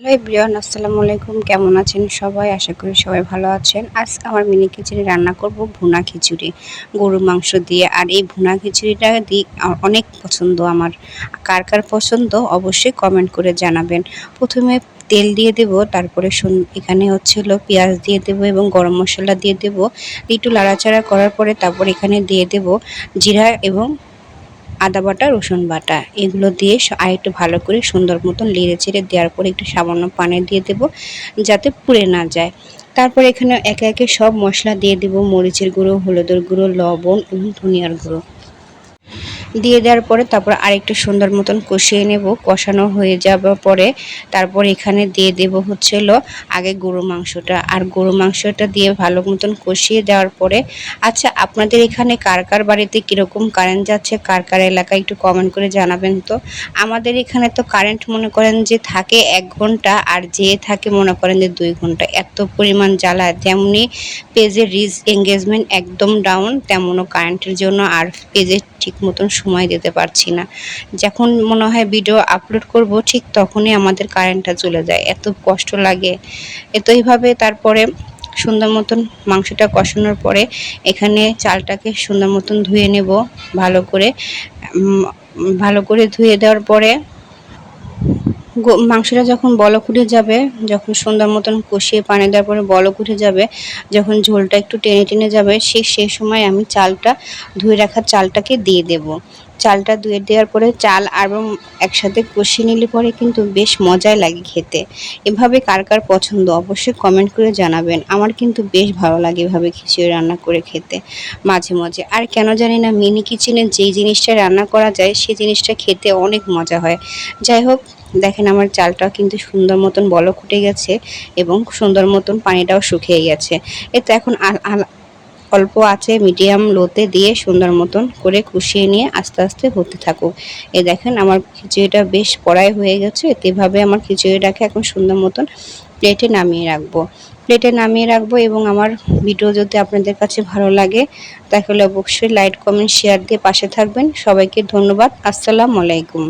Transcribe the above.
Hello everyone, আসসালামু আলাইকুম। কেমন আছেন সবাই? আশা করি সবাই ভালো আছেন। আজ আমার মিনি কিচেনে রান্না করব ভুনা খিচুড়ি গরুর মাংস দিয়ে। আর এই ভুনা খিচুড়িটা অনেক পছন্দ আমার। কার কার পছন্দ অবশ্যই কমেন্ট করে জানাবেন। প্রথমে তেল দিয়ে দেব, তারপরে এখানে হলো পেঁয়াজ দিয়ে দেব এবং গরম মশলা দিয়ে দেব। একটু নাড়াচাড়া করার পরে তারপর এখানে দিয়ে দেব জিরা এবং আদা বাটা, রসুন বাটা এগুলো দিয়ে আরেকটু ভালো করে সুন্দর মতন নেড়ে চেড়ে দেওয়ার পরে একটু সামান্য পানি দিয়ে দেব যাতে পুড়ে না যায়। তারপর এখানে একে একে সব মশলা দিয়ে দেব, মরিচের গুঁড়ো, হলুদের গুঁড়ো, লবণ এবং ধনিয়ার গুঁড়ো দিয়ে দেওয়ার পরে তারপর আরেকটু সুন্দর মতন কষিয়ে নেব। কষানো হয়ে যাওয়ার পরে তারপর এখানে দিয়ে দেব আগে গরু মাংসটা। আর গরু মাংসটা দিয়ে ভালো মতন কষিয়ে দেওয়ার পরে, আচ্ছা আপনাদের এখানে কার কার বাড়িতে কীরকম কারেন্ট যাচ্ছে, কার কার এলাকায় একটু কমেন্ট করে জানাবেন তো। আমাদের এখানে তো কারেন্ট মনে করেন যে থাকে 1 ঘন্টা, আর যে থাকে মনে করেন যে 2 ঘন্টা। এত পরিমাণ জ্বালা, যেমনি পেজের রিচ এঙ্গেজমেন্ট একদম ডাউন, তেমনও কারেন্টের জন্য আর পেজে ঠিক মতন সময় দিতে পারছি না। যখন মনে হয় ভিডিও আপলোড করব ঠিক তখনই আমাদের কারেন্টটা চলে যায়, এত কষ্ট লাগে। এইভাবে তারপরে সুন্দর মতন মাংসটা কষানোর পরে এখানে চালটাকে সুন্দর মতন ধুয়ে নেব ভালো করে। ভালো করে ধুয়ে দেওয়ার পরে মাংসটা যখন বলক উঠে যাবে, যখন সুন্দর মতন কষিয়ে পানি দেওয়ার পরে বলক উঠে যাবে, যখন ঝোলটা একটু টেনে টেনে যাবে, সেই সময় আমি ধুয়ে রাখা চালটাকে দিয়ে দেব। চালটা ধুয়ে দেওয়ার পরে চাল এবং একসাথে কষিয়ে নিলে পরে কিন্তু বেশ মজাই লাগে খেতে। এভাবে কার কার পছন্দ অবশ্যই কমেন্ট করে জানাবেন। আমার কিন্তু বেশ ভালো লাগে এভাবে খিচুড়ি রান্না করে খেতে মাঝে মাঝে। আর কেন জানি না মিনি কিচেনে যেই জিনিসটা রান্না করা যায় সেই জিনিসটা খেতে অনেক মজা হয়। যাই হোক, দেখেন আমার চালটাও কিন্তু সুন্দর মতন বলক উঠে গেছে এবং সুন্দর মতন পানিটাও শুকিয়ে গেছে। এতে এখন অল্প আছে মিডিয়াম লোতে দিয়ে সুন্দর মতন করে কষিয়ে নিয়ে আস্তে আস্তে হতে থাকুক। দেখেন আমার খিচুড়িটা বেশ কড়াই হয়ে গেছে। এভাবে আমার খিচুড়িটাকে এখন সুন্দর মতন প্লেটে নামিয়ে রাখবো এবং আমার ভিডিও যদি আপনাদের কাছে ভালো লাগে তাহলে অবশ্যই লাইক, কমেন্ট, শেয়ার দিয়ে পাশে থাকবেন। সবাইকে ধন্যবাদ। আসসালামু আলাইকুম।